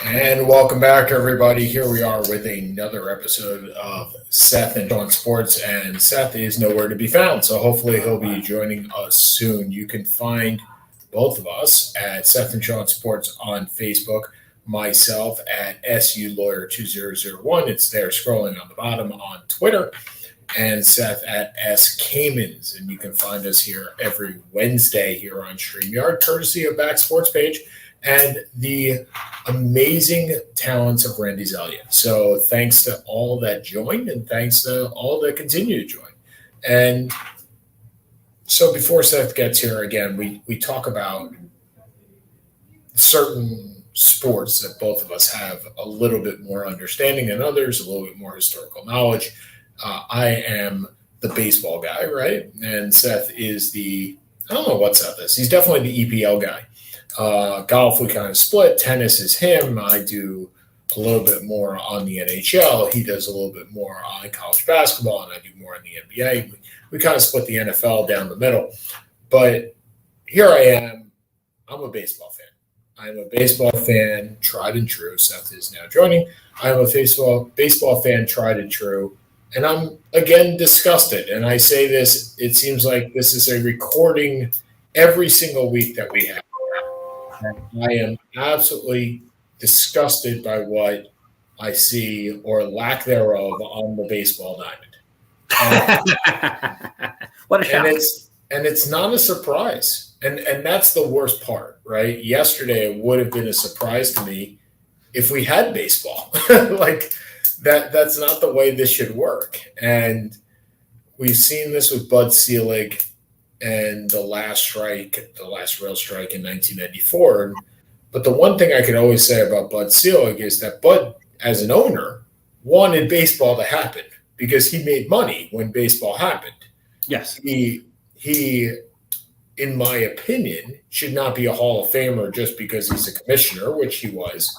And welcome back, everybody. Here we are with another episode of Seth and Sean Sports, and Seth is nowhere to be found, so hopefully he'll be joining us soon. You can find both of us at Seth and Sean Sports on Facebook, myself at SU Lawyer 2001. It's there scrolling on the bottom on Twitter, and Seth at S Caymans. And you can find us here every Wednesday here on StreamYard, courtesy of Back Sports Page and the amazing talents of Randy Zelia. So thanks to all that joined and thanks to all that continue to join. And so before Seth gets here again, we talk about certain sports that both of us have a little bit more understanding than others, a little bit more historical knowledge. I am the baseball guy, right? And Seth is I don't know what Seth is. He's definitely the EPL guy. Golf, we kind of split. Tennis is him. I do a little bit more on the NHL. He does a little bit more on college basketball, and I do more on the NBA. We kind of split the NFL down the middle. But here I am. I'm a baseball fan. I'm a baseball fan, tried and true. Seth is now joining. I'm a baseball fan, tried and true. And I'm, again, disgusted. And I say this, it seems like this is a recording every single week that we have. I am absolutely disgusted by what I see or lack thereof on the baseball diamond. What a shock. And it's not a surprise. And that's the worst part, right? Yesterday it would have been a surprise to me if we had baseball. Like that's not the way this should work. And we've seen this with Bud Selig and the last real strike in 1994. But the one thing I could always say about Bud Selig is that Bud, as an owner, wanted baseball to happen because he made money when baseball happened. Yes. He, in my opinion, should not be a Hall of Famer just because he's a commissioner, which he was.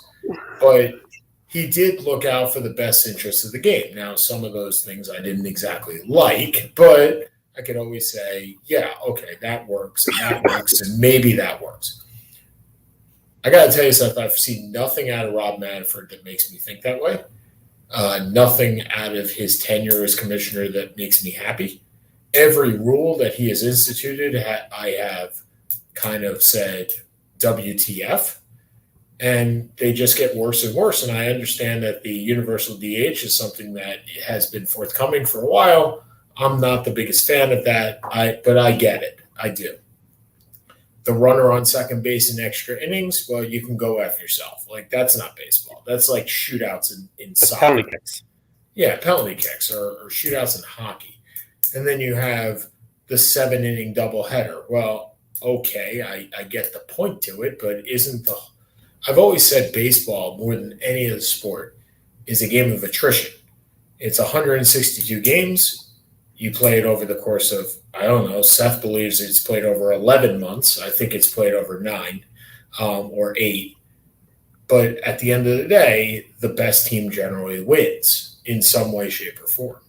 But he did look out for the best interests of the game. Now, some of those things I didn't exactly like, but I could always say, yeah, okay, that works, and maybe that works. I got to tell you something. I've seen nothing out of Rob Manfred that makes me think that way. Nothing out of his tenure as commissioner that makes me happy. Every rule that he has instituted, I have kind of said WTF, and they just get worse and worse. And I understand that the universal DH is something that has been forthcoming for a while. I'm not the biggest fan of that, but I get it. I do. The runner on second base in extra innings, well, you can go F yourself. Like, that's not baseball. That's like shootouts in soccer. Penalty kicks. Yeah, penalty kicks or shootouts in hockey. And then you have the 7-inning doubleheader. Well, okay, I get the point to it, but I've always said baseball, more than any other sport, is a game of attrition. It's 162 games. You play it over the course of, I don't know, Seth believes it's played over 11 months. I think it's played over 9 or 8. But at the end of the day, the best team generally wins in some way, shape, or form.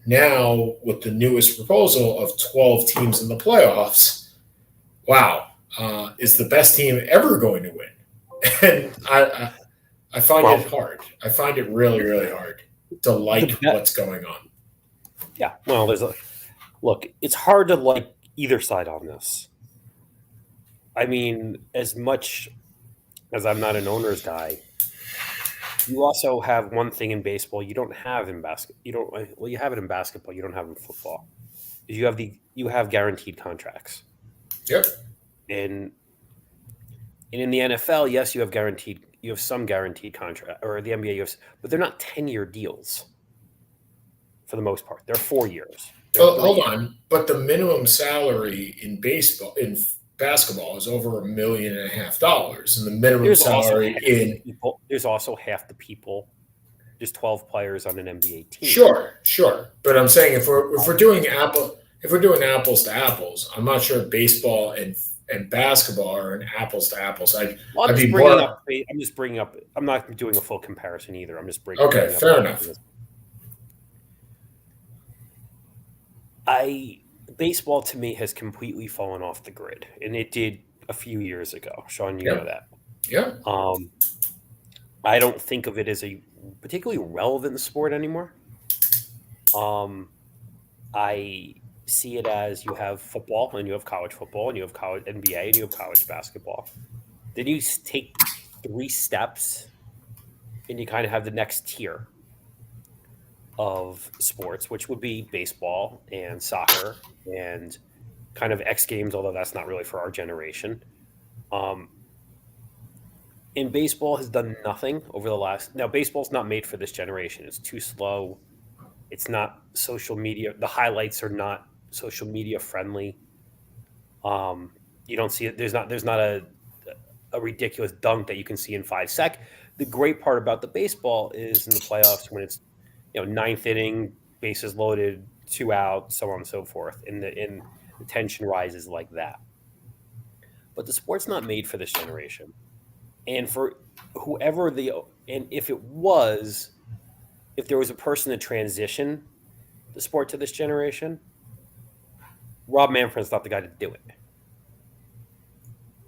Now, with the newest proposal of 12 teams in the playoffs, wow, is the best team ever going to win? And I find it hard. I find it really, really hard to like what's going on. Yeah, well, look, it's hard to like either side on this. I mean, as much as I'm not an owner's guy, you also have one thing in baseball you don't have in basketball. You have it in basketball, you don't have in football. You have guaranteed contracts. Yep. And in the NFL, yes, you have some guaranteed contract, or the NBA, but they're not 10-year deals. For the most part, they're 4 years. Hold on, but the minimum salary in basketball is over $1.5 million, and the minimum salary there's also half the people. There's 12 players on an NBA team. Sure, but I'm saying if we're doing apples to apples, I'm not sure baseball and basketball are an apples to apples. I'm just bringing up. I'm not doing a full comparison either. I'm just bringing. Okay, fair enough. Baseball to me has completely fallen off the grid, and it did a few years ago. Sean, you know that. Yeah. I don't think of it as a particularly relevant sport anymore. I see it as you have football and you have college football and you have college NBA and you have college basketball. Then you take 3 steps and you kind of have the next tier of sports, which would be baseball and soccer and kind of X Games, although that's not really for our generation. Um, and baseball has done nothing over the last. Now, baseball's not made for this generation. It's too slow. It's not social media. The highlights are not social media friendly. You don't see it. There's not a ridiculous dunk that you can see in 5 seconds. The great part about the baseball is in the playoffs when it's ninth inning, bases loaded, 2 out, so on and so forth, and the tension rises like that. But the sport's not made for this generation, and for whoever and if there was a person to transition the sport to this generation, Rob Manfred's not the guy to do it.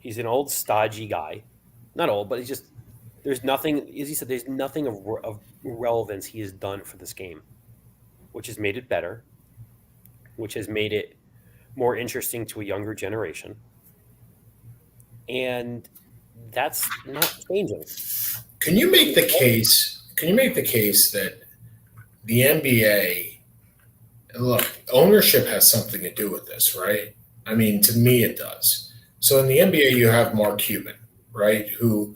He's an old, stodgy guy. Not old, but there's nothing, as he said, there's nothing of relevance he has done for this game, which has made it better, which has made it more interesting to a younger generation. And that's not changing. Can you make the case that the NBA, look, ownership has something to do with this, right? I mean, to me, it does. So in the NBA, you have Mark Cuban, right, who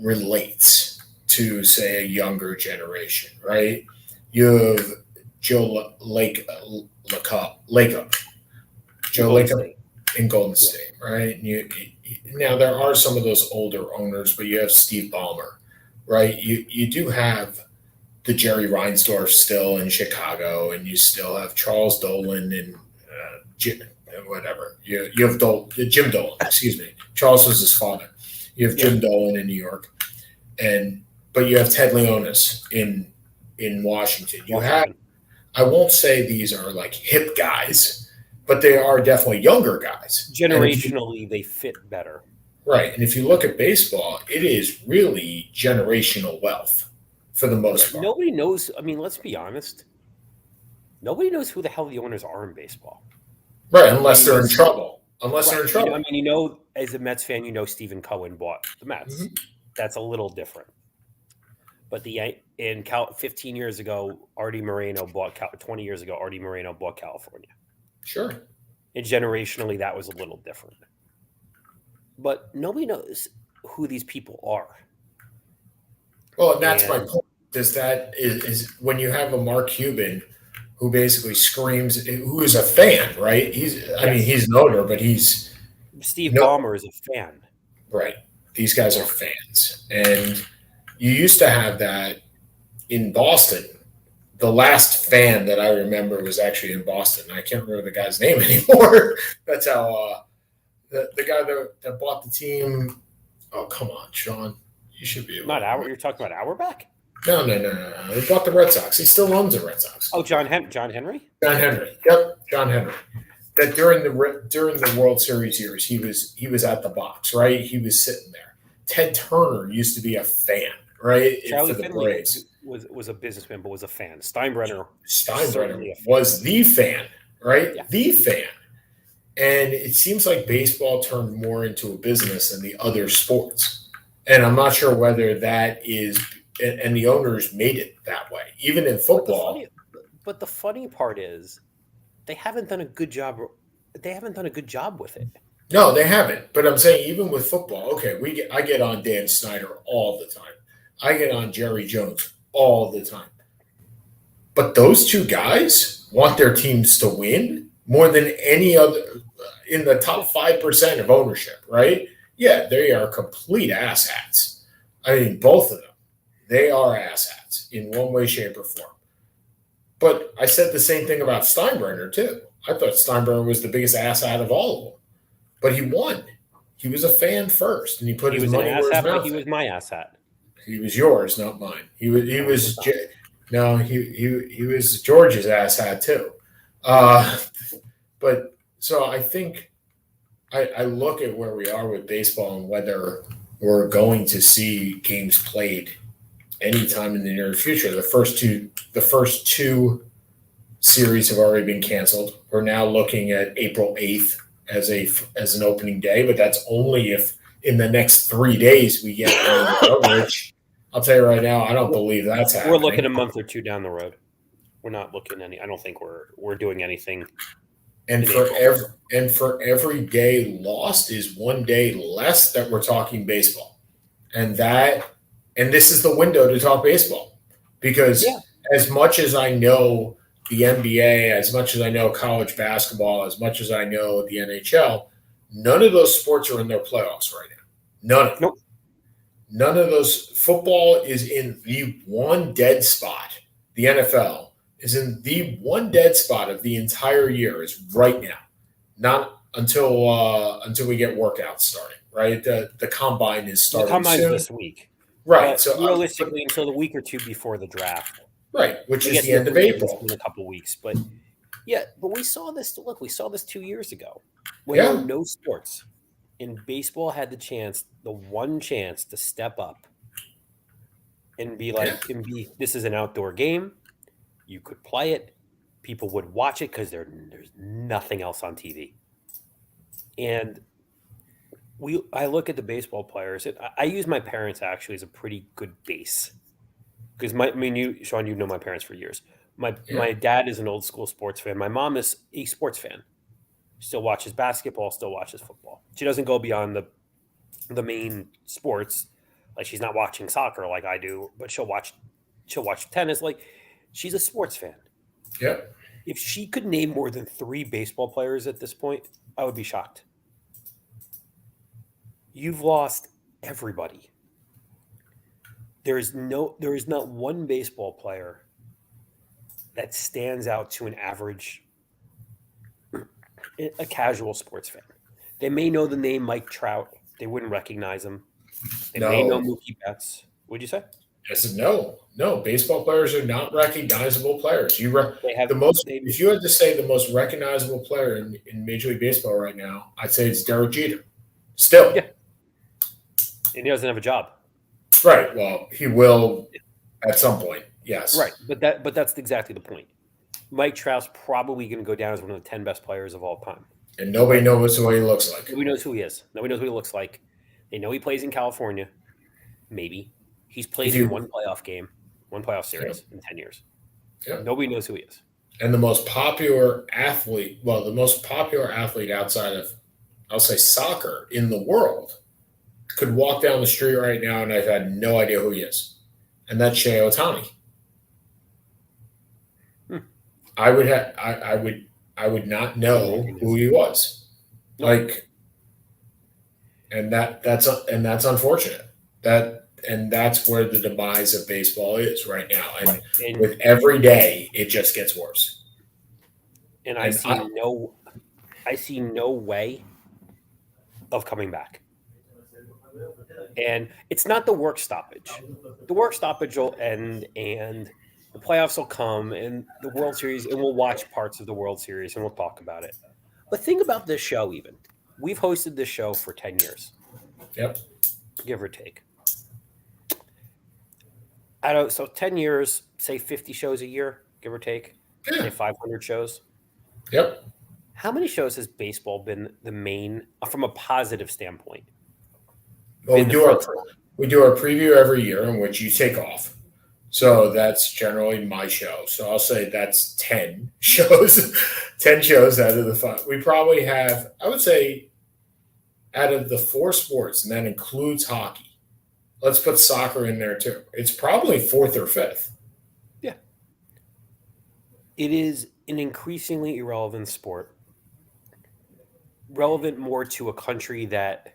relates to, say, a younger generation, right? You have Joe Lacob in Golden State, right? Now there are some of those older owners, but you have Steve Ballmer, right? You do have the Jerry Reinsdorf still in Chicago, and you still have Charles Dolan and whatever. You have Jim Dolan, excuse me. Charles was his father. You have Jim Dolan in New York, but you have Ted Leonsis in Washington. You have, I won't say these are like hip guys, but they are definitely younger guys. Generationally, they fit better. Right. And if you look at baseball, it is really generational wealth for the most part. Nobody knows. I mean, let's be honest. Nobody knows who the hell the owners are in baseball. Right, unless they're in trouble. As a Mets fan, Stephen Cohen bought the Mets. Mm-hmm. That's a little different. But 15 years ago, 20 years ago, Artie Moreno bought California. Sure. And generationally, that was a little different. But nobody knows who these people are. Well, and that's my point. Is when you have a Mark Cuban who basically screams, who is a fan, right? He's an owner, but Steve Ballmer is a fan. Right. These guys are fans. And you used to have that in Boston. The last fan that I remember was actually in Boston. I can't remember the guy's name anymore. That's how the guy that bought the team. Oh, come on, Sean. You should be able You're talking about Auerbach? No. He bought the Red Sox. He still owns the Red Sox. Oh, John Henry? John Henry. Yep, John Henry. That during the World Series years, he was at the box, right? He was sitting there. Ted Turner used to be a fan, right? Charlie Finley was a businessman, but was a fan. Steinbrenner was the fan, right? Yeah. The fan. And it seems like baseball turned more into a business than the other sports. And I'm not sure whether that is – and the owners made it that way, even in football. But the funny part is they haven't done a good job. They haven't done a good job with it. No, they haven't. But I'm saying even with football, okay, I get on Dan Snyder all the time. I get on Jerry Jones all the time. But those two guys want their teams to win more than any other in the top 5% of ownership, right? Yeah, they are complete asshats. I mean, both of them. They are asshats in one way, shape, or form. But I said the same thing about Steinbrenner, too. I thought Steinbrenner was the biggest asshat of all of them. But he won. He was a fan first, and he put his money where his mouth. He was my asshat. He was yours, not mine. He was George's asshat, too. But so I think I look at where we are with baseball and whether we're going to see games played anytime in the near future. The first two series have already been canceled. We're now looking at April 8th as an opening day, but that's only if in the next 3 days we get any coverage. I'll tell you right now, I don't believe that's happening. We're looking a month or two down the road. We're not looking I don't think we're doing anything. And for every day lost is 1 day less that we're talking baseball. And this is the window to talk baseball. Because as much as I know the NBA, as much as I know college basketball, as much as I know the NHL, none of those sports are in their playoffs right now. None of them. Nope. None of those. Football is in the one dead spot. The NFL is in the one dead spot of the entire year is right now. Not until we get workouts starting, right? The combine is starting. The combine's soon. this week. Right. So realistically, until the week or two before the draft. Right, which is the end of April. In a couple of weeks. But we saw this. Look, we saw this 2 years ago when there were no sports. And baseball had the one chance to step up and be like, this is an outdoor game. You could play it. People would watch it because there's nothing else on TV. And I look at the baseball players. And I use my parents actually as a pretty good base. Because Sean, you've known my parents for years. My dad is an old school sports fan. My mom is a sports fan. Still watches basketball, still watches football. She doesn't go beyond the main sports. Like she's not watching soccer like I do, but she'll watch tennis. Like she's a sports fan. Yeah. If she could name more than 3 baseball players at this point, I would be shocked. You've lost everybody. There is not one baseball player that stands out to an average, a casual sports fan. They may know the name Mike Trout. They wouldn't recognize him. They may know Mookie Betts. What'd you say? I said no. Baseball players are not recognizable players. If you had to say the most recognizable player in Major League Baseball right now, I'd say it's Derek Jeter. Still, and he doesn't have a job. Right. Well, he will at some point. Yes. Right. But that's exactly the point. Mike Trout's probably going to go down as one of the 10 best players of all time. And nobody knows what he looks like. Nobody knows who he is. Nobody knows what he looks like. They know he plays in California. Maybe. He's played in one playoff series in 10 years. Yeah. Nobody knows who he is. And the most popular athlete outside of, I'll say, soccer in the world could walk down the street right now and I've had no idea who he is. And that's Shea Ohtani. I would not know who he was. And that's unfortunate. That's where the demise of baseball is right now. And with every day it just gets worse. And I see no way of coming back. And it's not the work stoppage. The work stoppage will end and the playoffs will come and the World Series, and we'll watch parts of the World Series and we'll talk about it. But think about this show even. We've hosted this show for 10 years. Yep. Give or take. So 10 years, say 50 shows a year, give or take. Yeah. Say 500 shows. Yep. How many shows has baseball been the main, from a positive standpoint? Well, we do our preview every year in which you take off. So that's generally my show. So I'll say that's 10 shows, 10 shows out of the 5. We probably have, I would say, out of the 4 sports, and that includes hockey. Let's put soccer in there too. It's probably 4th or 5th. Yeah. It is an increasingly irrelevant sport. Relevant more to a country that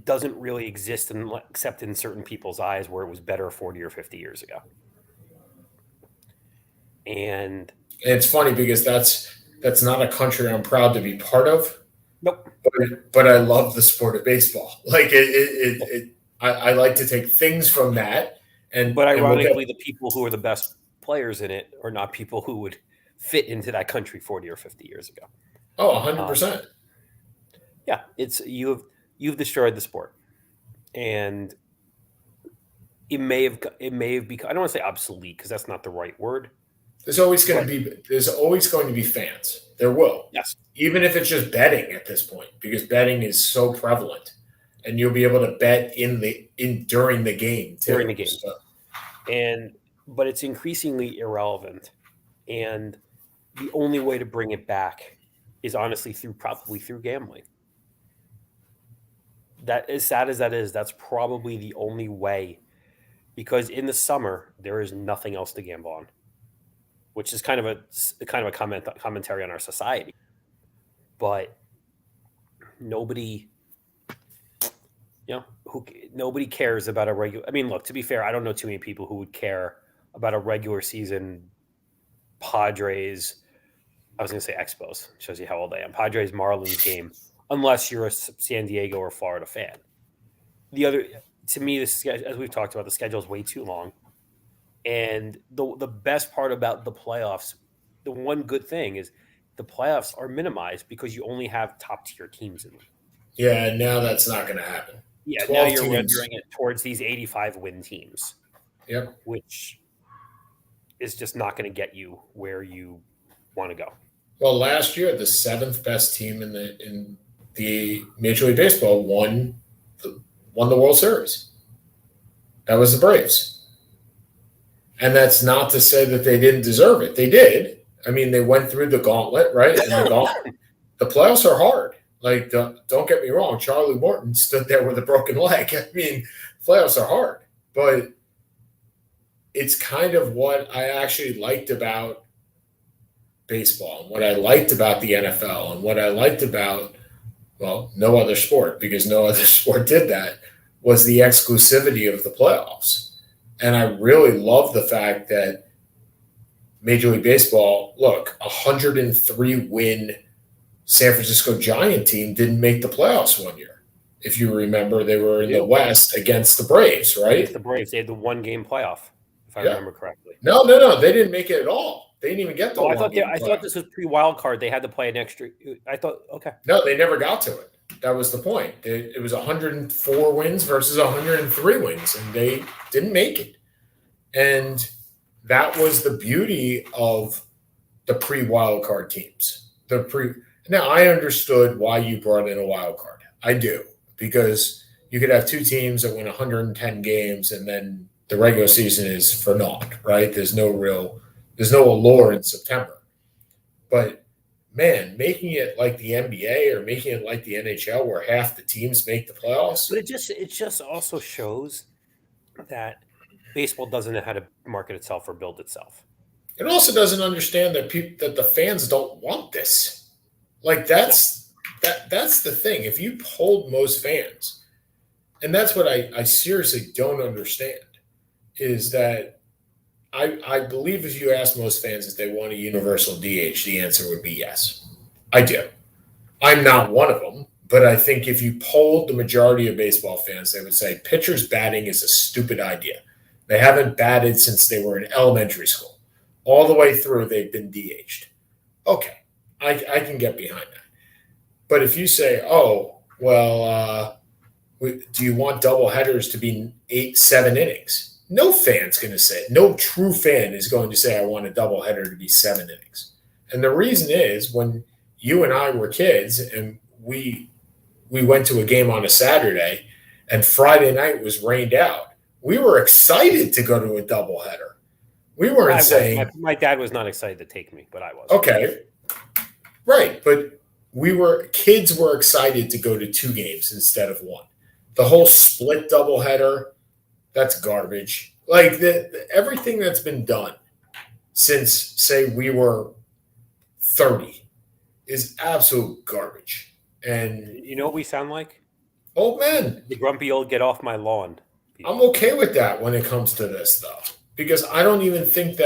doesn't really exist except in certain people's eyes where it was better 40 or 50 years ago. And it's funny because that's not a country I'm proud to be part of. Nope. But I love the sport of baseball. Like I like to take things from that. But ironically, the people who are the best players in it are not people who would fit into that country 40 or 50 years ago. Oh, 100%. Yeah, it's you've destroyed the sport. and it may have become, I don't want to say obsolete because that's not the right word. There's always going to be fans. There will. Yes. Even if it's just betting at this point, because betting is so prevalent, and you'll be able to bet during the game too. During the game. So. But it's increasingly irrelevant. And the only way to bring it back is honestly probably through gambling. That, as sad as that is, that's probably the only way, because in the summer there is nothing else to gamble on, which is kind of a commentary on our society. But nobody cares about a regular. I mean, look, to be fair, I don't know too many people who would care about a regular season Padres. I was going to say Expos. Shows you how old I am. Padres Marlins game, unless you're a San Diego or Florida fan. To me, as we've talked about, the schedule is way too long. And the best part about the playoffs, the one good thing is the playoffs are minimized because you only have top tier teams in them. Yeah, now that's not going to happen. Yeah, now you're rendering it towards these 85 win teams. Yep. Which is just not going to get you where you want to go. Well, last year the 7th best team in the Major League Baseball won the World Series. That was the Braves. And that's not to say that they didn't deserve it. They did. I mean, they went through the gauntlet, right? And the playoffs are hard. Like, don't get me wrong. Charlie Morton stood there with a broken leg. I mean, playoffs are hard. But it's kind of what I actually liked about baseball, and what I liked about the NFL, and what I liked about, well, no other sport, because no other sport did that, was the exclusivity of the playoffs. And I really love the fact that Major League Baseball, look, 103-win San Francisco Giant team didn't make the playoffs one year. If you remember, they were in the West against the Braves, right? Against the Braves. They had the one-game playoff, if I remember correctly. No. They didn't make it at all. They didn't even get the I thought this was pre-wild card. They had to play an extra. I thought, okay. No, they never got to it. That was the point. It was 104 wins versus 103 wins, and they didn't make it. And that was the beauty of the pre-wild card teams. Now, I understood why you brought in a wild card. I do, because you could have two teams that win 110 games, and then the regular season is for naught, right? There's no allure in September. But man, making it like the NBA or making it like the NHL, where half the teams make the playoffs. But it just also shows that baseball doesn't know how to market itself or build itself. It also doesn't understand that that the fans don't want this. Like that's the thing. If you polled most fans, and that's what I seriously don't understand, is that I believe if you ask most fans if they want a universal DH, the answer would be yes. I do. I'm not one of them, but I think if you polled the majority of baseball fans, they would say pitchers batting is a stupid idea. They haven't batted since they were in elementary school. All the way through, they've been DH'd. Okay, I can get behind that. But if you say, oh, well, do you want double headers to be 7 innings? No fan's going to say it. No true fan is going to say, I want a doubleheader to be 7 innings. And the reason is, when you and I were kids and we went to a game on a Saturday and Friday night was rained out, we were excited to go to a doubleheader. We weren't saying – my dad was not excited to take me, but I was. Okay. Right. But kids were excited to go to 2 games instead of 1. The whole split doubleheader, that's garbage. Like everything that's been done since, say, we were 30 is absolute garbage. And you know what we sound like? Old men. The grumpy old get off my lawn. People. I'm okay with that when it comes to this, though, because I don't think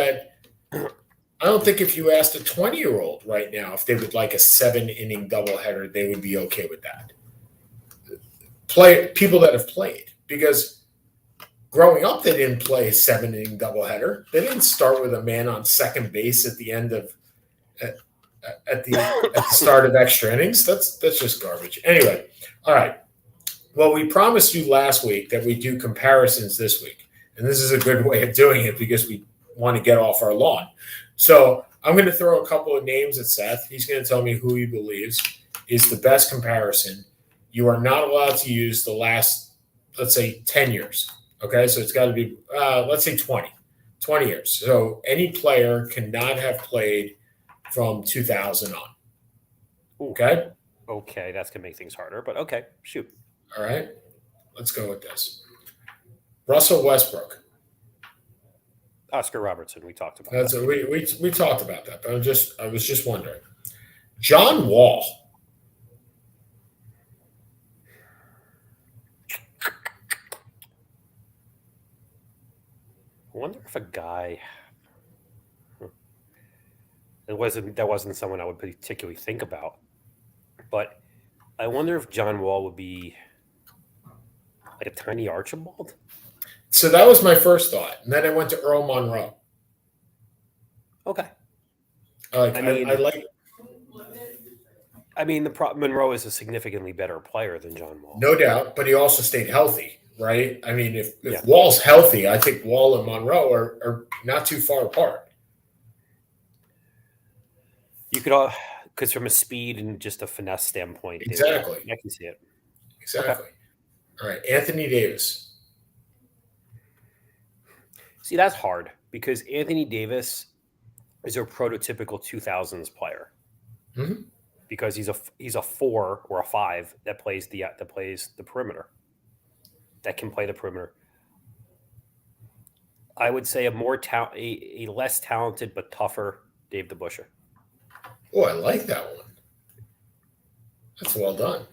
if you asked a 20-year-old right now if they would like a 7-inning doubleheader, they would be okay with that. People that have played, because growing up, they didn't play a 7-inning doubleheader. They didn't start with a man on second base at the end of at the start of extra innings. That's just garbage. Anyway, all right. Well, we promised you last week that we do comparisons this week. And this is a good way of doing it because we want to get off our lawn. So I'm going to throw a couple of names at Seth. He's going to tell me who he believes is the best comparison. You are not allowed to use the last, let's say, 10 years. Okay, so it's got to be, let's say 20 years. So any player cannot have played from 2000 on. Okay? Okay, that's going to make things harder, but okay, shoot. All right, let's go with this. Russell Westbrook. Oscar Robertson, we talked about That's that. We talked about that, but I was just wondering. John Wall. I wonder if a guy that wasn't someone I would particularly think about, but I wonder if John Wall would be like a tiny Archibald. So that was my first thought, and then I went to Earl Monroe. Okay. I mean, Monroe is a significantly better player than John Wall. No doubt, but he also stayed healthy, right? I mean, if Wall's healthy, I think Wall and Monroe are not too far apart. You could because from a speed and just a finesse standpoint, exactly, I can see it. Exactly. Okay. All right, Anthony Davis. See, that's hard because Anthony Davis is a prototypical 2000s player. Mm-hmm. Because he's a 4 or a 5 that plays the perimeter, that can play the perimeter. I would say a less talented but tougher Dave DeBusschere. Oh, I like that one. That's well done.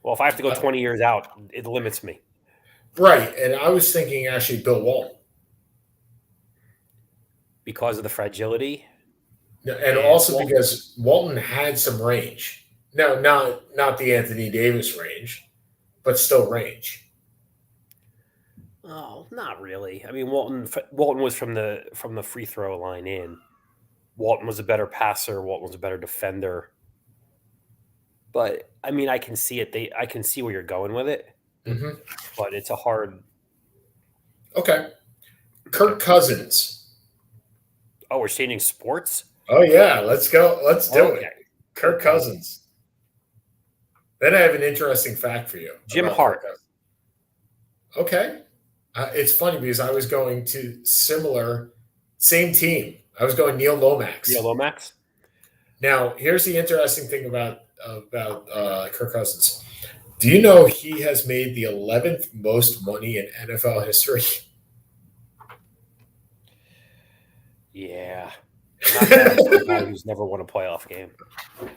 Well, if I have to go 20 years out, it limits me. Right, and I was thinking actually Bill Walton. Because of the fragility. And also because Walton had some range. No, not the Anthony Davis range, but still range. Oh, not really. I mean, Walton was from the free throw line in. Walton was a better passer. Walton was a better defender. But I mean, I can see it. I can see where you're going with it. Mm-hmm. But it's a hard. Okay. Kirk Cousins. Oh, we're changing sports? Oh, yeah. Let's go. Let's do it. Kirk Cousins. Then I have an interesting fact for you. Jim Hart. Okay. It's funny because I was going to same team. I was going Neil Lomax. Neil Lomax? Now, here's the interesting thing about Kirk Cousins. Do you know he has made the 11th most money in NFL history? Yeah. Not bad for a guy who's never won a playoff game.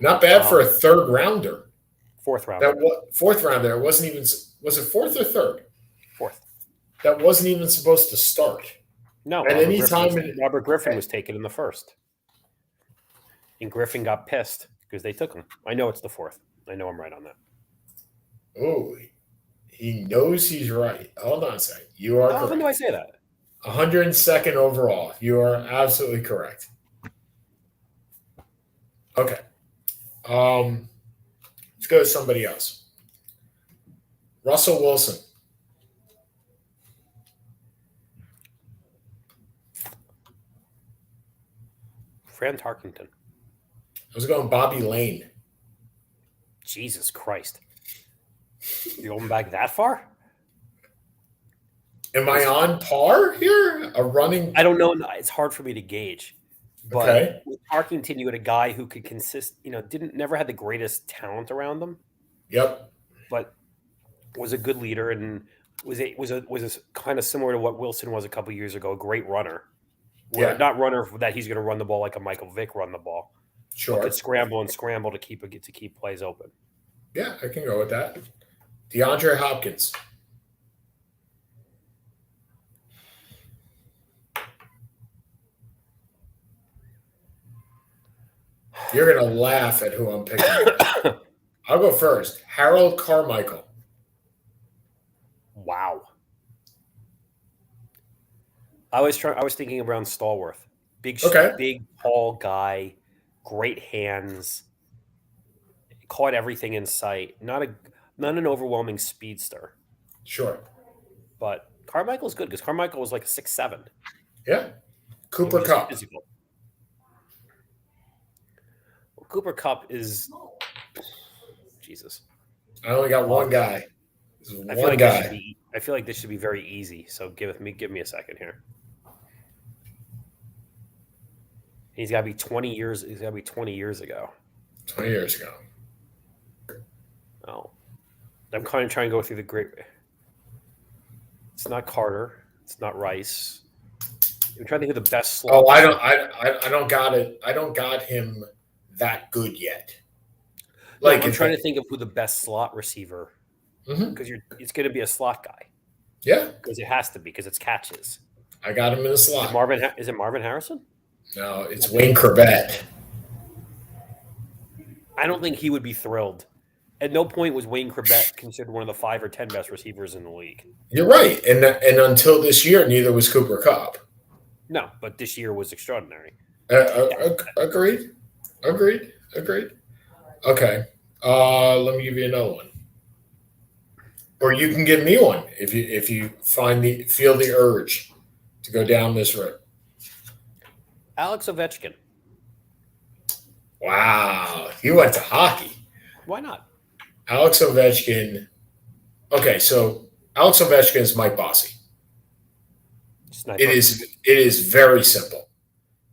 Not bad for a third rounder. Fourth rounder. Fourth rounder. It wasn't even. Was it fourth or third? Fourth. That wasn't even supposed to start. No. At any time, Robert Griffin was taken in the first, and Griffin got pissed because they took him. I know it's the fourth. I know I'm right on that. Oh, he knows he's right. Hold on a second. You are correct. How do I say that? 102nd overall. You are absolutely correct. Okay. Let's go to somebody else. Russell Wilson. Fran Tarkenton. I was going Bobby Lane. Jesus Christ. You're going back that far? Am I on par here? I don't know. It's hard for me to gauge. But with Tarkenton, you had a guy who could never had the greatest talent around them. Yep. But was a good leader and was kind of similar to what Wilson was a couple years ago, a great runner. Yeah. Not runner that he's going to run the ball like a Michael Vick run the ball. Sure. But could scramble to keep plays open. Yeah, I can go with that. DeAndre Hopkins. You're going to laugh at who I'm picking. I'll go first. Harold Carmichael. Wow. I was thinking around Stallworth. Big, tall guy, great hands, caught everything in sight. Not not an overwhelming speedster. Sure. But Carmichael's good because Carmichael was like a 6'7". Yeah. Cooper Cup. Physical. Well, Cooper Cup is Jesus. I only got one guy. I feel like this should be very easy. So give me a second here. He's got to be 20 years. He's got to be 20 years ago. 20 years ago. Oh, I'm kind of trying to go through the great. It's not Carter. It's not Rice. I'm trying to think of the best slot. Oh, I don't got it. I don't got him that good yet. Like, I'm trying to think of who the best slot receiver, because it's going to be a slot guy. Yeah, because it has to be because it's catches. I got him in the slot. Is it Marvin Harrison? No, it's Wayne Corbett. I don't think he would be thrilled. At no point was Wayne Corbett considered one of the 5 or 10 best receivers in the league. You're right, and until this year, neither was Cooper Kupp. No, but this year was extraordinary. Agreed. Okay, let me give you another one, or you can give me one if you feel the urge to go down this road. Alex Ovechkin. Wow, he went to hockey. Why not? Alex Ovechkin. Okay, so Alex Ovechkin is Mike Bossy. Sniper. It is very simple.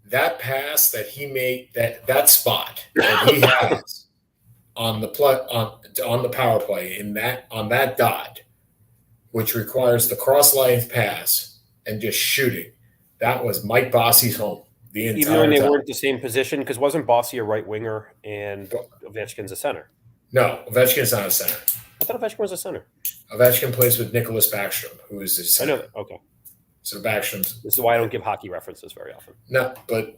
That pass that he made, that spot that he has on the power play on that dot, which requires the cross length pass and just shooting, that was Mike Bossy's home. Even when they weren't the same position, because wasn't Bossy a right winger and Ovechkin's a center? No, Ovechkin's not a center. I thought Ovechkin was a center. Ovechkin plays with Nicholas Backstrom, who is his center. I know. Okay. So Backstrom's. This is why I don't give hockey references very often. No, but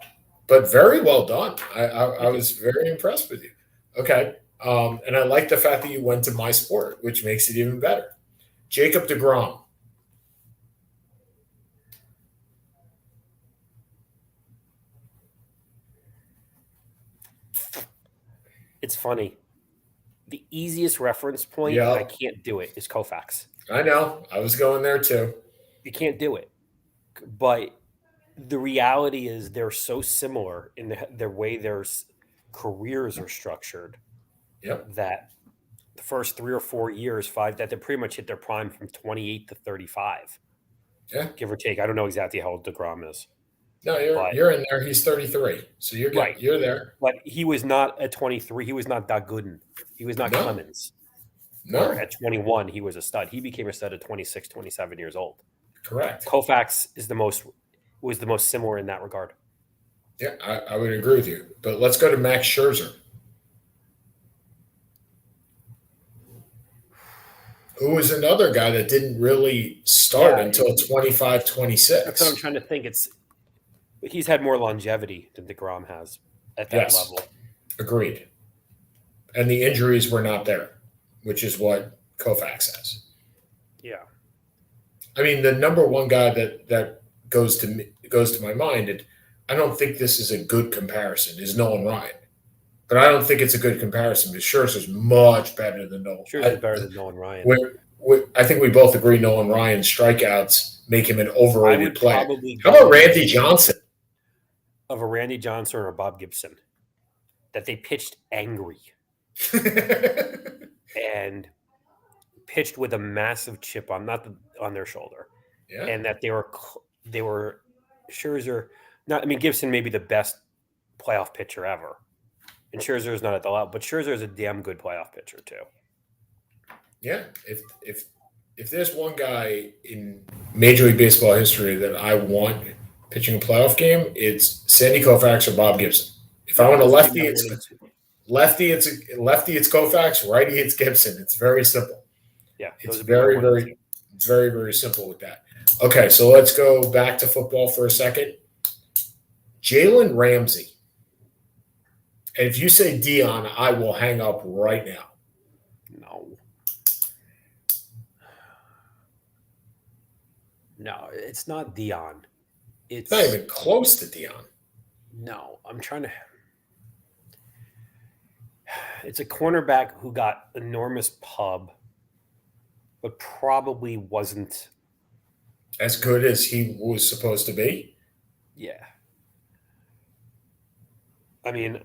very well done. I was very impressed with you. Okay. And I like the fact that you went to my sport, which makes it even better. Jacob deGrom. It's funny. The easiest reference point, and I can't do it, is Koufax. I know. I was going there too. You can't do it. But the reality is they're so similar in their way their careers are structured. Yep. That the first 3 or 4 years, that they pretty much hit their prime from 28 to 35. Yeah. Give or take. I don't know exactly how old DeGrom is. No, you're in there. He's 33. So you're good. Right. You're there. But he was not at 23. He was not Doug Gooden. He was not Clemens. No. At 21, he was a stud. He became a stud at 26, 27 years old. Correct. Koufax was the most similar in that regard. Yeah, I would agree with you. But let's go to Max Scherzer, who was another guy that didn't really start until 25, 26. That's what I'm trying to think. He's had more longevity than DeGrom has at that level. Agreed. And the injuries were not there, which is what Koufax has. Yeah. I mean, the number one guy that goes to my mind, and I don't think this is a good comparison, is Nolan Ryan. But I don't think it's a good comparison because Scherzer's much better than Nolan. Scherzer's better than Nolan Ryan. I think we both agree Nolan Ryan's strikeouts make him an overrated player. How about Randy Johnson? Of a Randy Johnson or a Bob Gibson, that they pitched angry and pitched with a massive chip on their shoulder, and that they were Scherzer. Gibson may be the best playoff pitcher ever, and Scherzer is not at the level, but Scherzer is a damn good playoff pitcher too. Yeah, if there's one guy in Major League Baseball history that I want pitching a playoff game, it's Sandy Koufax or Bob Gibson. If I want a lefty, it's Koufax. Righty, it's Gibson. It's very simple. Yeah, it's very, very simple with that. Okay, so let's go back to football for a second. Jalen Ramsey. And if you say Dion, I will hang up right now. No, it's not Dion. It's not even close to Dion. No, I'm trying to. It's a cornerback who got enormous pub but probably wasn't as good as he was supposed to be. Yeah. I mean,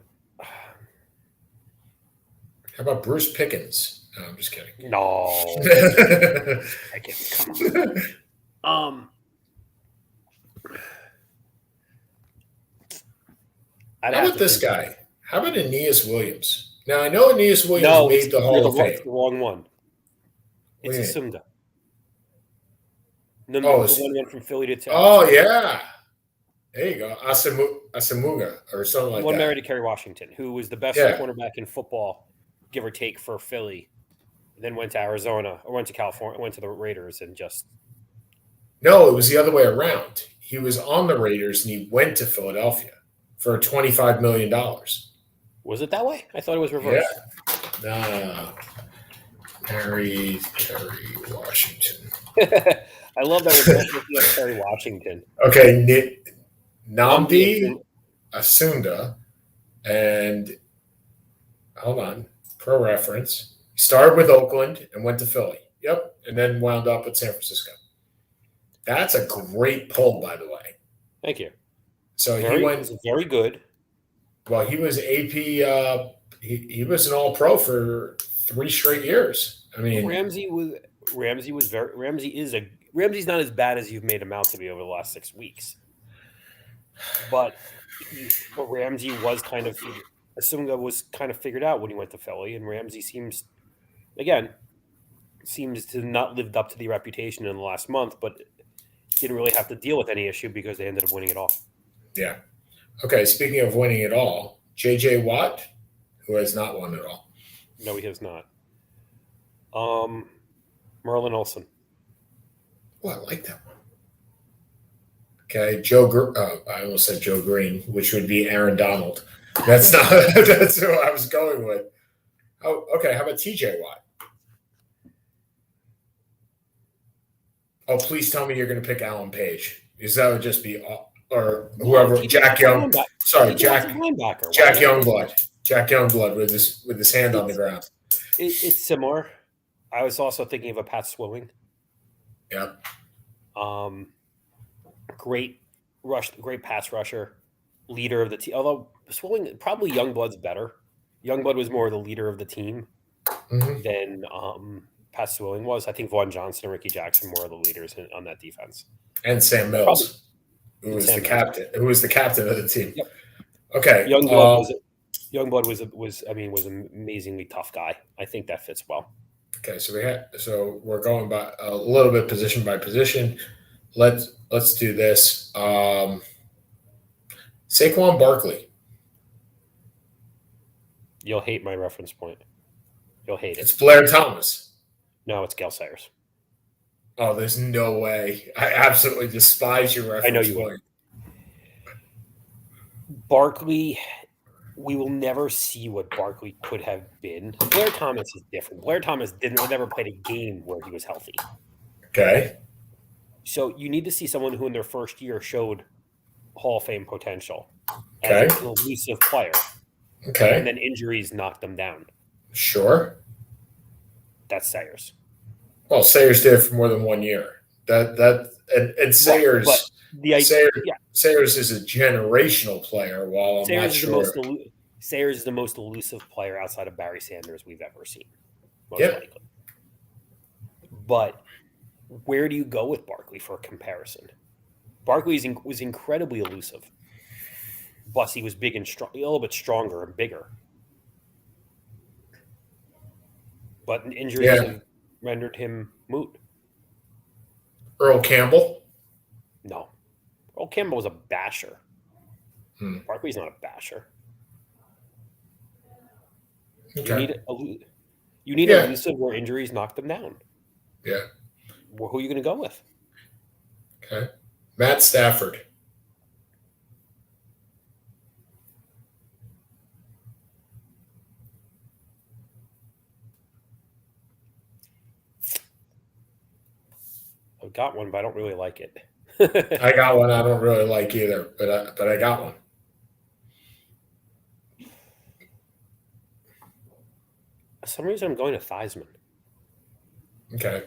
How about Bruce Pickens? No, I'm just kidding. no. Come on. How about this guy? How about Aeneas Williams? Now, I know Aeneas Williams made the Hall of Fame. It's the wrong one. It's Asumda. The one went from Philly to Texas. Oh, yeah. There you go. Asamuga or something like that. One married to Kerry Washington, who was the best cornerback in football, give or take, for Philly. Then went to Arizona, or went to California, went to the Raiders, and just... No, it was the other way around. He was on the Raiders, and he went to Philadelphia for $25 million. Was it that way? I thought it was reversed. Yeah. No. Kerry Washington. I love that we're both looking at Kerry Washington. Okay, Nnamdi Asunda, and hold on, Pro Reference. He started with Oakland and went to Philly. Yep, and then wound up at San Francisco. That's a great poll, by the way. Thank you. So he went very good. Well, he was AP. He was an All-Pro for 3 straight years. I mean, Ramsey's not as bad as you've made him out to be over the last 6 weeks. But Ramsey was kind of figured out when he went to Philly, and Ramsey seems to not lived up to the reputation in the last month, but didn't really have to deal with any issue because they ended up winning it all. Yeah. Okay, speaking of winning it all, J.J. Watt, who has not won it all. No, he has not. Merlin Olsen. Oh, I like that one. Okay, I almost said Joe Green, which would be Aaron Donald. That's not. That's who I was going with. Oh, okay. How about T.J. Watt? Oh, please tell me you're going to pick Alan Page, because that would just be, or whoever. Jack Young. Sorry, Jack Youngblood. Jack Youngblood with his hand on the ground. It's similar. I was also thinking of a Pat Swilling. Yep. Great pass rusher, leader of the team. Although Swilling, probably Youngblood's better. Youngblood was more the leader of the team than Pat Swilling was. I think Vaughn Johnson and Ricky Jackson were the leaders on that defense. And Sam Mills, who was the captain of the team. Yep. Okay. Youngblood was an amazingly tough guy. I think that fits well. Okay, so we're going by a little bit position by position. Let's do this. Saquon Barkley. You'll hate my reference point. You'll hate it. It's Blair Thomas. No, it's Gale Sayers. Oh, there's no way. I absolutely despise your reference. I know you point. Barkley, we will never see what Barkley could have been. Blair Thomas is different. Blair Thomas never played a game where he was healthy. Okay. So you need to see someone who in their first year showed Hall of Fame potential as an elusive player. Okay. And then injuries knocked them down. Sure. That's Sayers. Well, Sayers did it for more than 1 year. And Sayers. But Sayers is a generational player. While I'm not sure. Sayers is the most elusive player outside of Barry Sanders we've ever seen. Most likely. But where do you go with Barkley for a comparison? Barkley was incredibly elusive. Plus, he was big and strong, a little bit stronger and bigger. But injuries have rendered him moot. Earl Campbell? No. Earl Campbell was a basher. Barkley's not a basher. Okay. You need elusive where injuries knock them down. Yeah. Well, who are you going to go with? Okay. Matt Stafford. I've got one, but I don't really like it. I got one I don't really like either, but I got one. For some reason, I'm going to Theismann. Okay.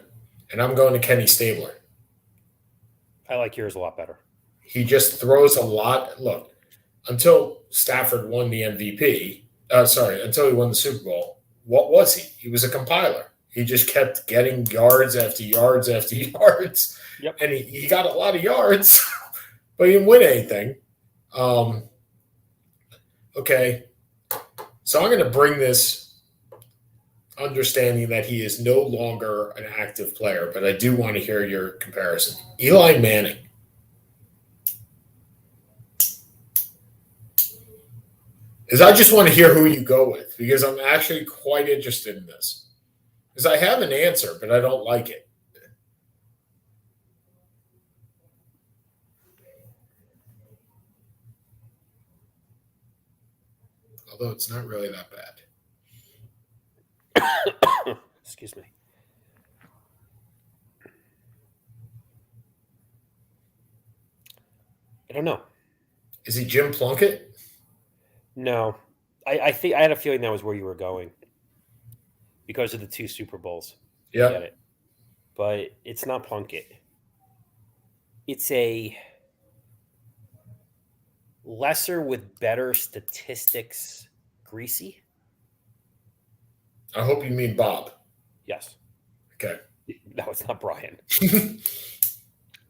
And I'm going to Kenny Stabler. I like yours a lot better. He just throws a lot. Look, until Stafford won the MVP, until he won the Super Bowl, what was he? He was a compiler. He just kept getting yards after yards after yards. Yep. And he got a lot of yards, but he didn't win anything. Okay. So I'm going to bring this understanding that he is no longer an active player, but I do want to hear your comparison. Eli Manning. Is I just want to hear who you go with, because I'm actually quite interested in this. Because I have an answer, but I don't like it. Although it's not really that bad. Excuse me. I don't know. Is he Jim Plunkett? No. I think I had a feeling that was where you were going because of the 2 Super Bowls. Yeah. Get it. But it's not Plunkett. It's a lesser with better statistics Greasy. I hope you mean Bob. Yes. Okay. No, it's not Brian.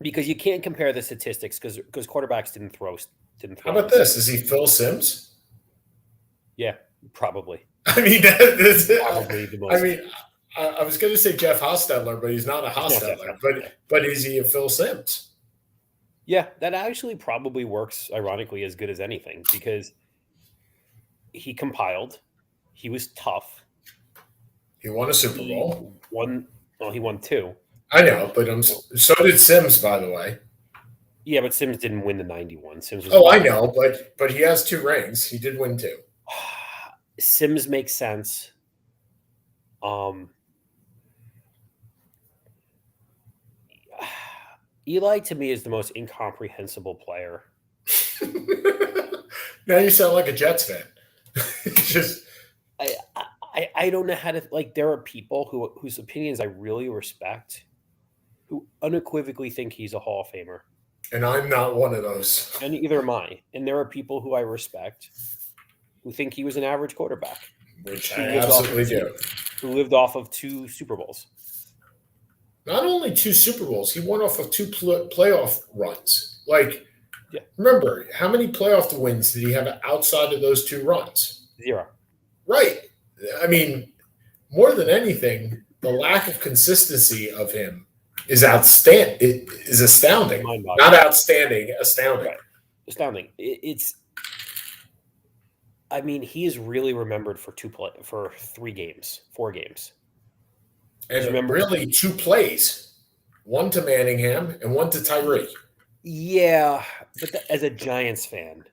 Because you can't compare the statistics because quarterbacks didn't throw. How about this? Is he Phil Simms? Yeah, probably. I mean, that's Probably the most. I mean, I was going to say Jeff Hostetler, but he's not a Hostetler. But is he a Phil Simms? Yeah, that actually probably works, ironically, as good as anything because he compiled. He was tough. He won a Super Bowl. He won 2. I know, but so did Simms, by the way. Yeah, but Simms didn't win the 91. Simms was I know, but he has 2 rings. He did win 2. Simms makes sense. Eli to me is the most incomprehensible player. Now you sound like a Jets fan. Just I don't know how to like. There are people whose opinions I really respect, who unequivocally think he's a Hall of Famer, and I'm not one of those. And neither am I. And there are people who I respect who think he was an average quarterback, which I absolutely do. Who lived off of 2 Super Bowls. Not only 2 Super Bowls, he won off of 2 playoff runs. Remember, how many playoff wins did he have outside of those 2 runs? 0. Right. I mean, more than anything, the lack of consistency of him is astounding. Not outstanding, astounding. Right. Astounding. I mean, he is really remembered for 3 games, 4 games. And really 2 plays, one to Manningham and one to Tyree. Yeah, but as a Giants fan,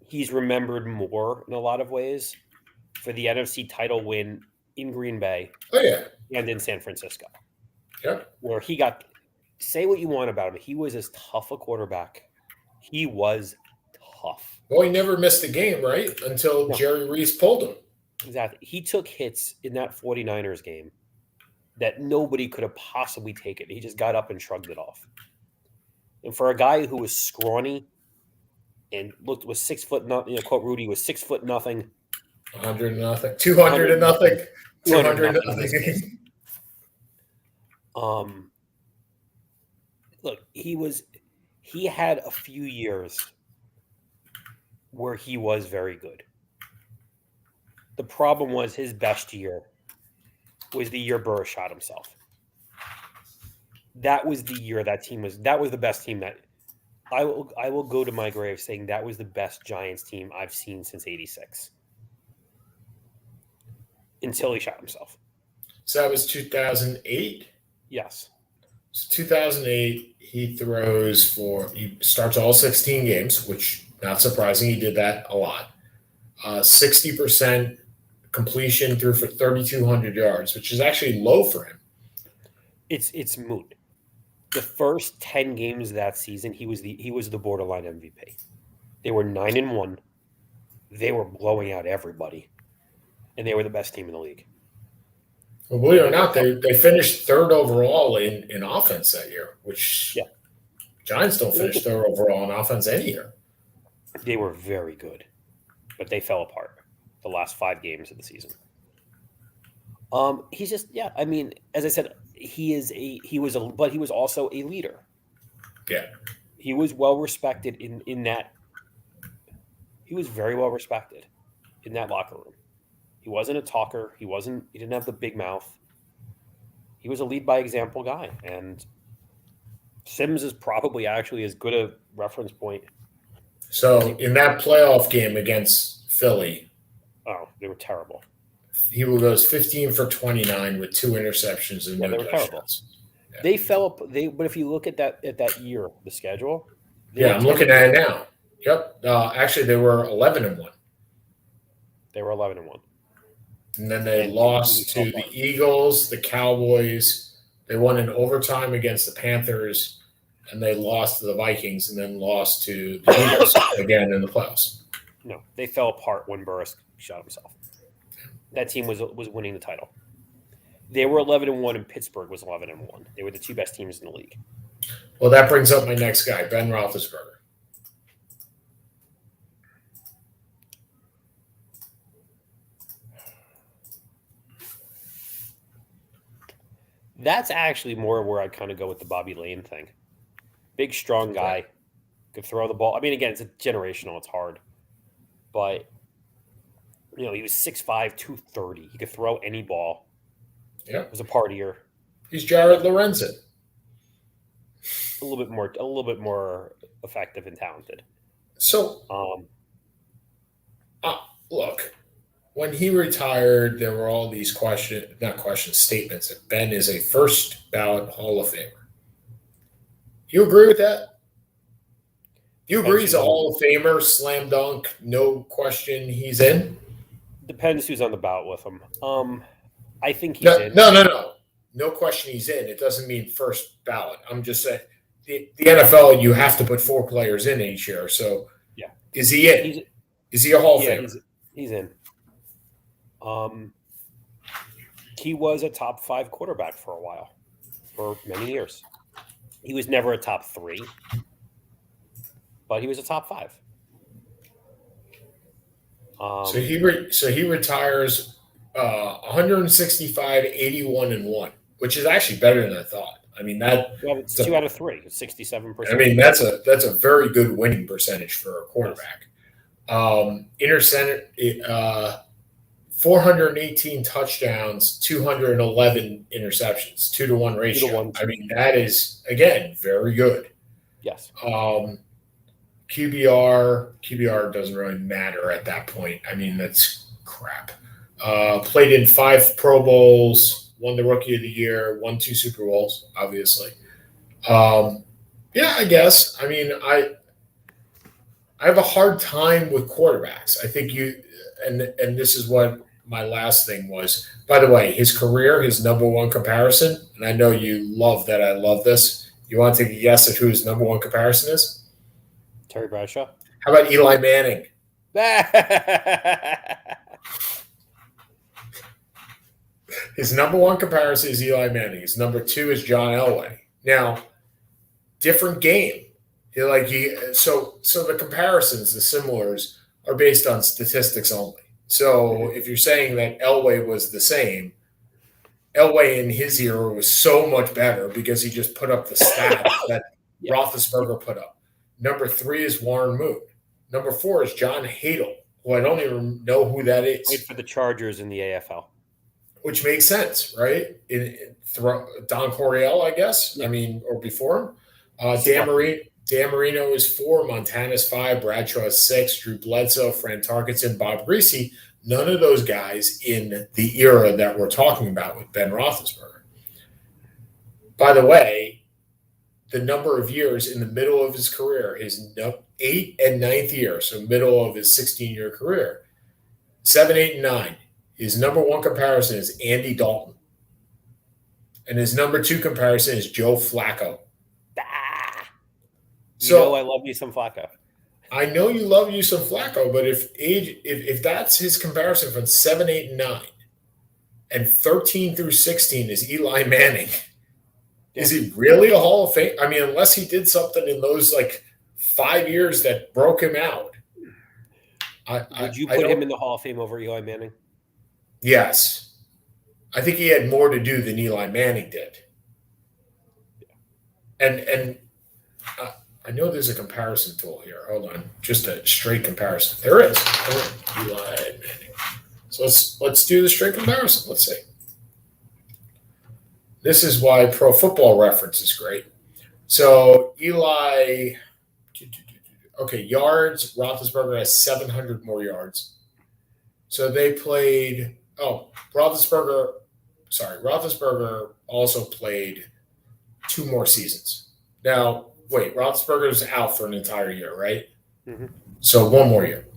he's remembered more in a lot of ways for the NFC title win in Green Bay. Oh, yeah. And in San Francisco. Yep. Where he got – say what you want about him. He was as tough a quarterback. He was tough. Well, he never missed a game, right, until Jerry Reese pulled him. Exactly. He took hits in that 49ers game that nobody could have possibly taken. He just got up and shrugged it off. And for a guy who was scrawny and was 6 foot nothing, quote Rudy, was 6 foot nothing. 100 nothing. 200 nothing. 200 nothing. Look, he had a few years where he was very good. The problem was his best year was the year Burrow shot himself. That was the year that was the best team that I will go to my grave saying that was the best Giants team I've seen since '86. Until he shot himself. So that was 2008? Yes. So 2008, he starts all 16 games, which not surprising. He did that a lot. 60% completion, threw for 3,200 yards, which is actually low for him. It's moot. The first 10 games of that season, he was the borderline MVP. They were 9-1. They were blowing out everybody. And they were the best team in the league. Well, believe it or not, they finished third overall in offense that year, which Giants don't finish third overall in offense any year. They were very good, but they fell apart the last 5 games of the season. He's just I mean, as I said, he was also a leader. Yeah. He was well respected in that. He was very well respected in that locker room. He wasn't a talker. He didn't have the big mouth. He was a lead by example guy, and Sims is probably actually as good a reference point. So in that playoff game against Philly, they were terrible. He goes 15 for 29 with 2 interceptions and no touchdowns. Yeah. They fell up. But if you look at that year, the schedule. I'm looking at it now. Yep. Actually, they were 11-1. They were 11-1. And then they lost to the Eagles, the Cowboys. They won in overtime against the Panthers, and they lost to the Vikings, and then lost to the Eagles again in the playoffs. No, they fell apart when Burris shot himself. That team was winning the title. They were 11-1, and Pittsburgh was 11-1. They were the 2 best teams in the league. Well, that brings up my next guy, Ben Roethlisberger. That's actually more where I'd kind of go with the Bobby Lane thing. Big, strong guy. Could throw the ball. I mean, again, it's generational. It's hard. But, he was 6'5", 230. He could throw any ball. Yeah. He was a partier. He's Jared Lorenzen. A little bit more effective and talented. So, look, when he retired, there were all these statements that Ben is a first ballot Hall of Famer. You agree with that? You agree he's a Hall of Famer, slam dunk, no question he's in? Depends who's on the ballot with him. I think he's in. No. No question he's in. It doesn't mean first ballot. I'm just saying the NFL, you have to put 4 players in each year. So, is he in? Is he a Hall of Famer? He's in. He was a top 5 quarterback for a while, for many years. He was never a top 3, but he was a top 5. So he retires 165, 81-1, which is actually better than I thought. I mean it's 2 out of 3, 67%. I mean that's a very good winning percentage for a quarterback. 418 touchdowns, 211 interceptions, 2-to-1 ratio. 2-to-1. I mean, that is, again, very good. Yes. QBR doesn't really matter at that point. I mean, that's crap. Played in 5 Pro Bowls, won the Rookie of the Year, won 2 Super Bowls, obviously. I guess. I mean, I have a hard time with quarterbacks. I think and this is what my last thing was. By the way, his career, his number 1 comparison, and I know you love that I love this. You want to take a guess at who his number 1 comparison is? Terry Bradshaw. How about Eli Manning? His number 1 comparison is Eli Manning. His number 2 is John Elway. Now, different game. So the comparisons, the similars, are based on statistics only. So if you're saying that Elway was the same, Elway in his era was so much better because he just put up the stats that Roethlisberger put up. Number 3 is Warren Moon. Number 4 is John Hadle, who I don't even know who that is. Played for the Chargers in the AFL. Which makes sense, right? Don Coryell, I guess. I mean, or before him. Dan Marino is 4, Montana's 5, Bradshaw is 6, Drew Bledsoe, Fran Tarkenton, Bob Greasy. None of those guys in the era that we're talking about with Ben Roethlisberger. By the way, the number of years in the middle of his career, his 8th and 9th year, so middle of his 16-year career, 7, 8, and 9. His number 1 comparison is Andy Dalton. And his number 2 comparison is Joe Flacco. I love you some Flacco. I know you love you some Flacco, but if that's his comparison from 7, 8, and 9, and 13 through 16 is Eli Manning. Yeah. Is he really a Hall of Fame? I mean, unless he did something in those like 5 years that broke him out. Would you put him in the Hall of Fame over Eli Manning? Yes. I think he had more to do than Eli Manning did. And I know there's a comparison tool here. Hold on. Just a straight comparison. There is. Eli Manning. So let's do the straight comparison. Let's see. This is why Pro Football Reference is great. So Eli, okay, yards, Roethlisberger has 700 more yards. So they played, Roethlisberger also played 2 more seasons. Now, wait, Roethlisberger's out for an entire year, right? Mm-hmm. So 1 more year.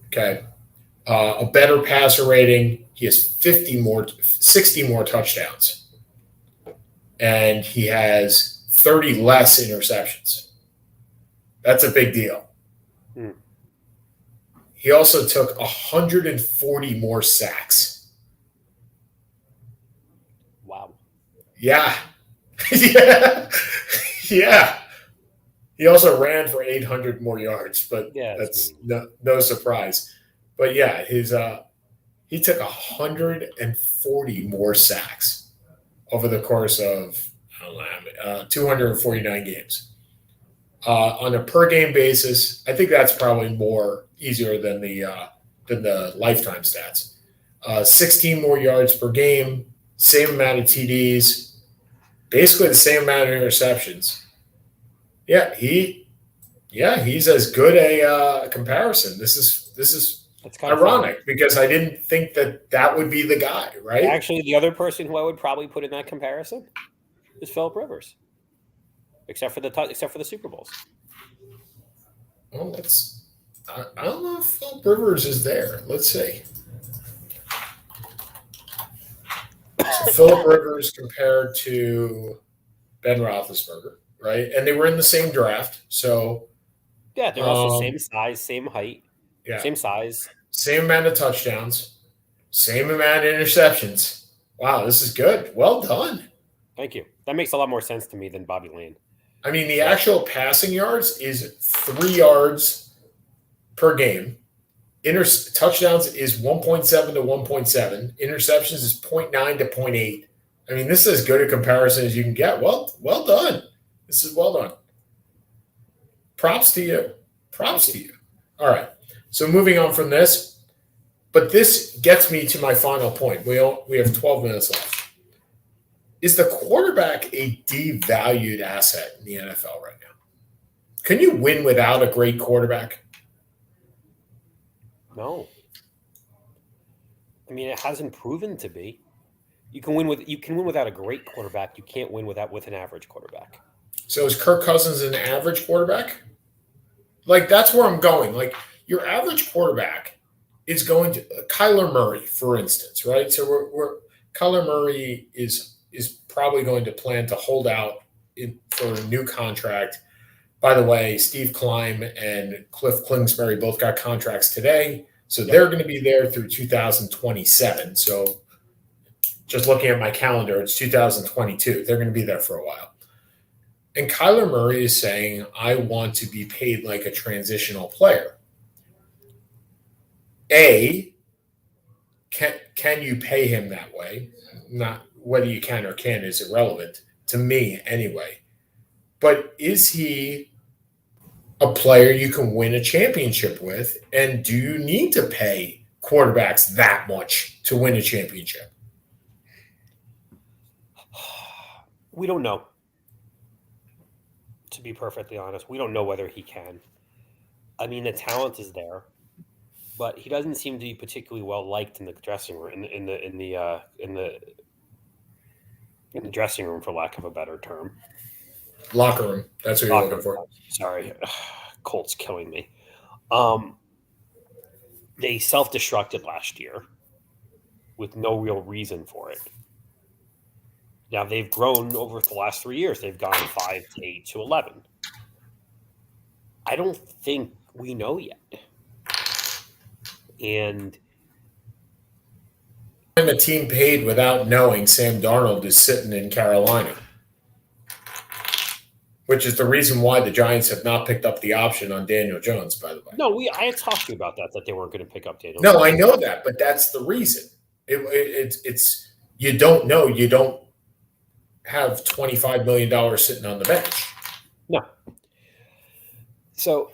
Okay. A better passer rating. He has 60 more touchdowns. And he has 30 less interceptions. That's a big deal. Hmm. He also took 140 more sacks. Wow. Yeah. Yeah. He also ran for 800 more yards, but that's no surprise. But yeah, he took 140 more sacks over the course of 249 games. On a per game basis, I think that's probably more easier than the lifetime stats. 16 more yards per game, same amount of TDs, basically the same amount of interceptions. Yeah, he's as good a comparison. This is it's kind ironic of because I didn't think that would be the guy, right? Actually, the other person who I would probably put in that comparison is Phillip Rivers, except for the Super Bowls. Well, I don't know if Phillip Rivers is there. Let's see. So Phillip Rivers compared to Ben Roethlisberger, right? And they were in the same draft, so yeah, they're also same size, same height. Yeah. Same size. Same amount of touchdowns. Same amount of interceptions. Wow, this is good. Well done. Thank you. That makes a lot more sense to me than Bobby Lane. I mean, the actual passing yards is 3 yards per game. Touchdowns is 1.7 to 1.7. Interceptions is 0.9 to 0.8. I mean, this is as good a comparison as you can get. Well done. This is well done. Props to you. All right. So moving on from this, but this gets me to my final point. We have 12 minutes left. Is the quarterback a devalued asset in the NFL right now? Can you win without a great quarterback? No. I mean, it hasn't proven to be. You can win without a great quarterback. You can't win with an average quarterback. So is Kirk Cousins an average quarterback? Like, that's where I'm going. Like, your average quarterback is going to Kyler Murray, for instance, right? So Kyler Murray is probably going to plan to hold out for a new contract. By the way, Steve Klein and Cliff Kingsbury both got contracts today, so they're going to be there through 2027. So just looking at my calendar, it's 2022. They're going to be there for a while. And Kyler Murray is saying, I want to be paid like a transitional player. Can you pay him that way? Not whether you can or can't is irrelevant to me anyway. But is he a player you can win a championship with? And do you need to pay quarterbacks that much to win a championship? We don't know. To be perfectly honest, we don't know whether he can. I mean, the talent is there, but he doesn't seem to be particularly well liked in the dressing room. In the dressing room, for lack of a better term. Locker room. That's what you're looking for. Sorry, Colt's killing me. They self-destructed last year with no real reason for it. Now they've grown over the last 3 years. They've gone 5 to 8 to 11. I don't think we know yet. And a team paid without knowing Sam Darnold is sitting in Carolina, which is the reason why the Giants have not picked up the option on Daniel Jones, by the way. No, I had talked to you about that they weren't going to pick up Daniel No, Jones. I know that, but that's the reason. It's you don't know. You don't have $25 million sitting on the bench. No. So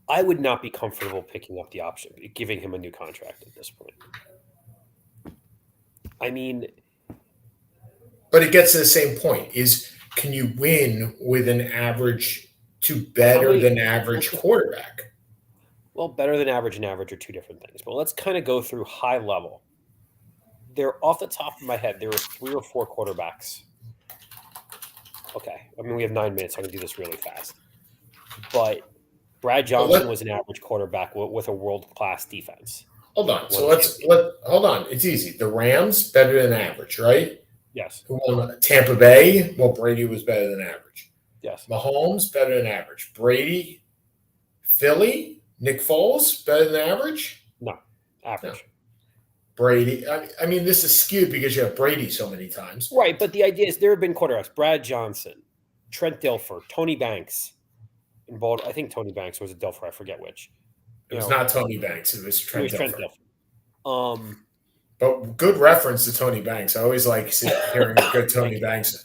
I would not be comfortable picking up the option, giving him a new contract at this point. I mean, but it gets to the same point: can you win with an average to better than average quarterback? Well, better than average and average are two different things. But let's kind of go through high level. There, off the top of my head, there are 3 or 4 quarterbacks. Okay, I mean we have 9 minutes, so I'm gonna do this really fast. But Brad Johnson was an average quarterback with a world-class defense. Hold on. So hold on. It's easy. The Rams, better than average, right? Yes. Who won? Tampa Bay, well, Brady was better than average. Yes. Mahomes, better than average. Brady, Philly, Nick Foles, better than average? No, average. No. Brady, I mean, this is skewed because you have Brady so many times. Right, but the idea is there have been quarterbacks. Brad Johnson, Trent Dilfer, Tony Banks. I think Tony Banks was a Dilfer. I forget which. It was not Tony Banks. It was Trent Dilfer. But good reference to Tony Banks. I always like hearing a good Tony Banks.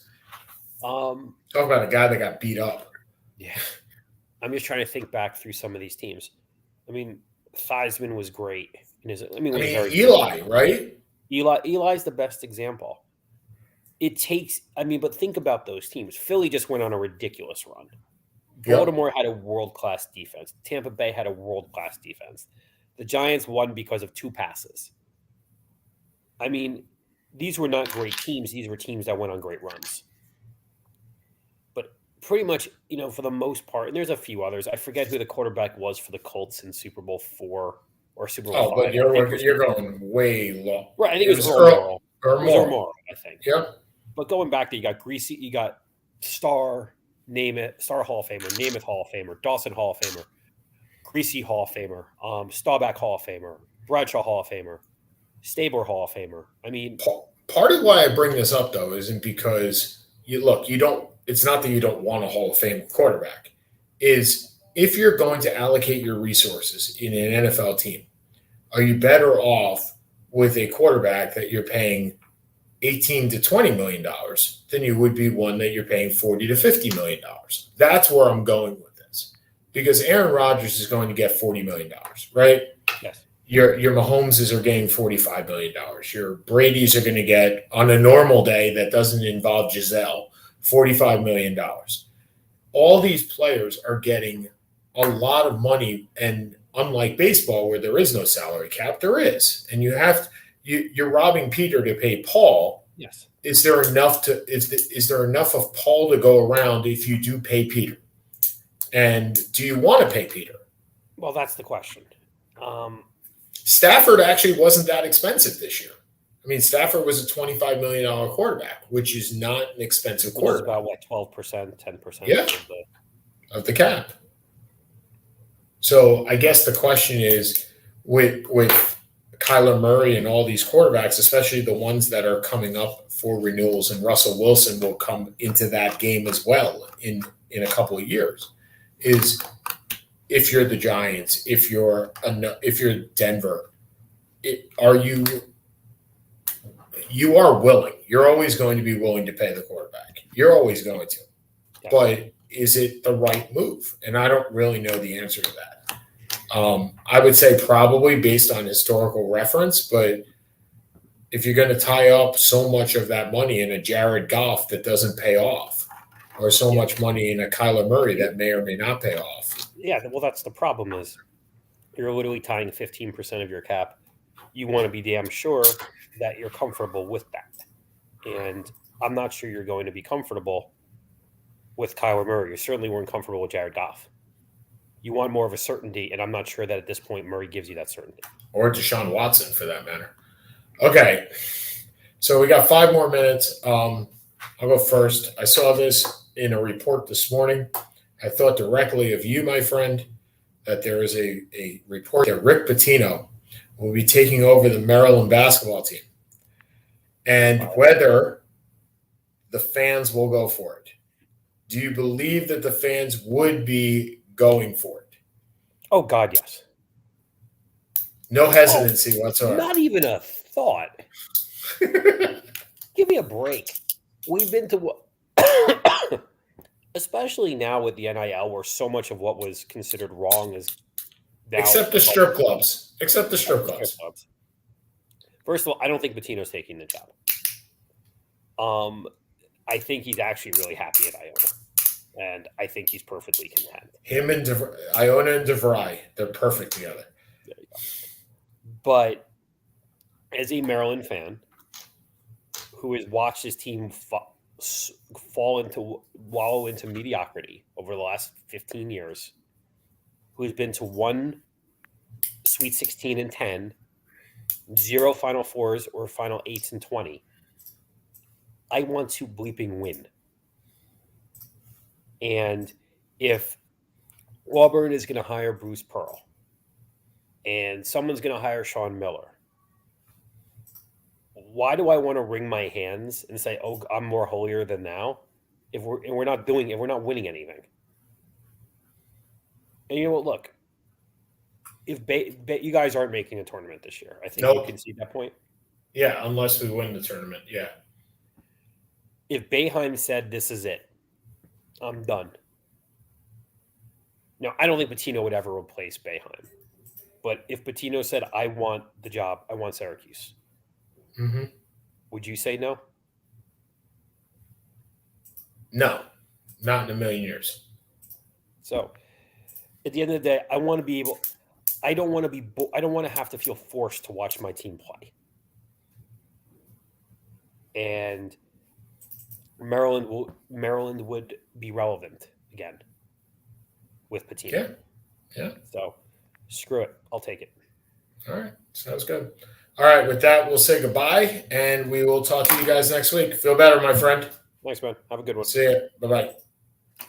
Talk about a guy that got beat up. Yeah. I'm just trying to think back through some of these teams. I mean, Theismann was great. Eli, right? Eli's the best example. But think about those teams. Philly just went on a ridiculous run. Baltimore had a world-class defense. Tampa Bay had a world-class defense. The Giants won because of 2 passes. I mean, these were not great teams. These were teams that went on great runs. But pretty much, for the most part, and there's a few others. I forget who the quarterback was for the Colts in Super Bowl 4 or Super Bowl 5. But you're going way long. Right, I think it was Earl Campbell, I think. Yep. But going back there, you got Greasy, you got Star Hall of Famer, Namath Hall of Famer, Dawson Hall of Famer, Greasy Hall of Famer, Staubach Hall of Famer, Bradshaw Hall of Famer, Stabler Hall of Famer. I mean, part of why I bring this up though isn't because it's not that you don't want a Hall of Fame quarterback. Is if you're going to allocate your resources in an NFL team, are you better off with a quarterback that you're paying $18 to $20 million than you would be one that you're paying $40 to $50 million? That's where I'm going with this, because Aaron Rodgers is going to get $40 million, right? Yes. Your Mahomeses are getting $45 million. Your Brady's are going to get, on a normal day that doesn't involve Giselle, $45 million. All these players are getting a lot of money, and unlike baseball where there is no salary cap, there is, and you're robbing Peter to pay Paul. Yes. Is there enough of Paul to go around if you do pay Peter? And do you want to pay Peter? Well, that's the question. Stafford actually wasn't that expensive this year. I mean, Stafford was a $25 million quarterback, which is not an expensive quarterback. About 12%, 10%? Yeah, of the cap. So I guess the question is, with Kyler Murray and all these quarterbacks, especially the ones that are coming up for renewals, and Russell Wilson will come into that game as well in a couple of years, is if you're the Giants, if you're Denver, you are willing. You're always going to be willing to pay the quarterback. You're always going to. Yeah. But is it the right move? And I don't really know the answer to that. I would say probably based on historical reference, but if you're going to tie up so much of that money in a Jared Goff that doesn't pay off, or so much money in a Kyler Murray that may or may not pay off. Yeah, well, that's the problem is you're literally tying 15% of your cap. You want to be damn sure that you're comfortable with that. And I'm not sure you're going to be comfortable with Kyler Murray. You certainly weren't comfortable with Jared Goff. You want more of a certainty, and I'm not sure that at this point Murray gives you that certainty. Or Deshaun Watson, for that matter. Okay, so we got 5 more minutes. I'll go first. I saw this in a report this morning. I thought directly of you, my friend, that there is a report that Rick Pitino will be taking over the Maryland basketball team, and whether the fans will go for it. Do you believe that the fans would be going for it? Oh, God, yes. No hesitancy whatsoever. Not even a thought. Give me a break. We've been to especially now with the NIL, where so much of what was considered wrong is now. Except the strip clubs. Except the strip clubs. First of all, I don't think Pitino's taking the job. I think he's actually really happy at Iona. And I think he's perfectly content. Him and Iona and DeVry, they're perfect together. There you go. But as a Maryland fan who has watched his team wallow into mediocrity over the last 15 years, who has been to one Sweet 16 and 10, 0 Final Fours or Final 8s and 20, I want to bleeping win. And if Auburn is going to hire Bruce Pearl and someone's going to hire Sean Miller, why do I want to wring my hands and say, "Oh, I'm more holier than thou," if we're not winning anything? And you know what? Look, if you guys aren't making a tournament this year, I think you can see that point. Yeah, unless we win the tournament. Yeah. If Boeheim said, "This is it, I'm done." Now, I don't think Pitino would ever replace Boeheim. But if Pitino said, "I want the job, I want Syracuse," would you say no? No, not in a million years. So, at the end of the day, I want to be able. I don't want to have to feel forced to watch my team play. And Maryland would be relevant again with Pitino. Yeah. So, screw it. I'll take it. All right. Sounds good. All right. With that, we'll say goodbye, and we will talk to you guys next week. Feel better, my friend. Thanks, man. Have a good one. See ya. Bye-bye.